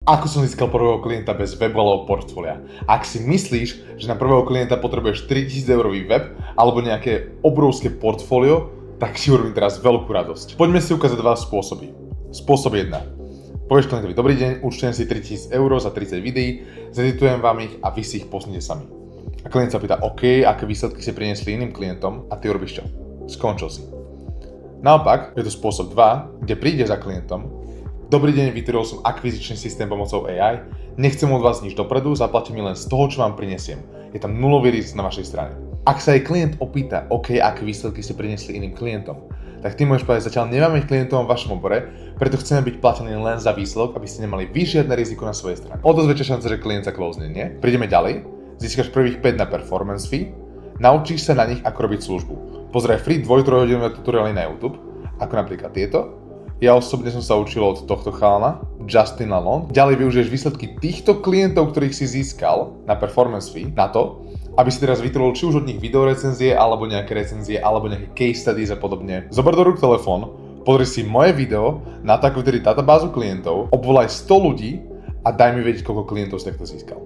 Ako som získal prvého klienta bez webu alebo portfólia? Ak si myslíš, že na prvého klienta potrebuješ 3000 eurový web alebo nejaké obrovské portfólio, tak ti urobím teraz veľkú radosť. Poďme si ukázať dva spôsoby. Spôsob 1. Povieš klientovi: dobrý deň, účtujem si 3000 eur za 30 videí, zeditujem vám ich a vy si ich posunete sami. A klient sa pýta: OK, aké výsledky ste priniesli iným klientom, a ty urobíš čo? Skončil si. Naopak, je to spôsob 2, kde prídeš za klientom: dobrý deň, vytvoril som akvizičný systém pomocou AI, nechcem od vás nič dopredu, zaplatím mi len z toho, čo vám prinesiem. Je tam nulový risk na vašej strane. Ak sa aj klient opýta: OK, aké výsledky ste priniesli iným klientom, tak ty môžeš povedať: zatiaľ nemáme klientov v vašom obore, preto chceme byť platení len za výsledok, aby ste nemali vy žiadne riziko na svojej strane. O dosť väčšia šanca, že klient sa closne, nie? Prídeme ďalej, získaš prvých 5 na performance fee, naučíš sa na nich, ako robiť službu. Pozeraj free 2-3 hodinové tutoriály na YouTube, ako napríklad tieto. Ja osobne som sa učil od tohto chalana, Justin Lalonde. Ďalej využiješ výsledky týchto klientov, ktorých si získal na performance fee, na to, aby si teraz vytvoril či už od nich videorecenzie, alebo nejaké recenzie, alebo nejaké case studies a podobne. Zober do rúk telefón, pozri si moje video, natákuj tedy databázu klientov, obvolaj 100 ľudí a daj mi vedieť, koľko klientov si takto získal.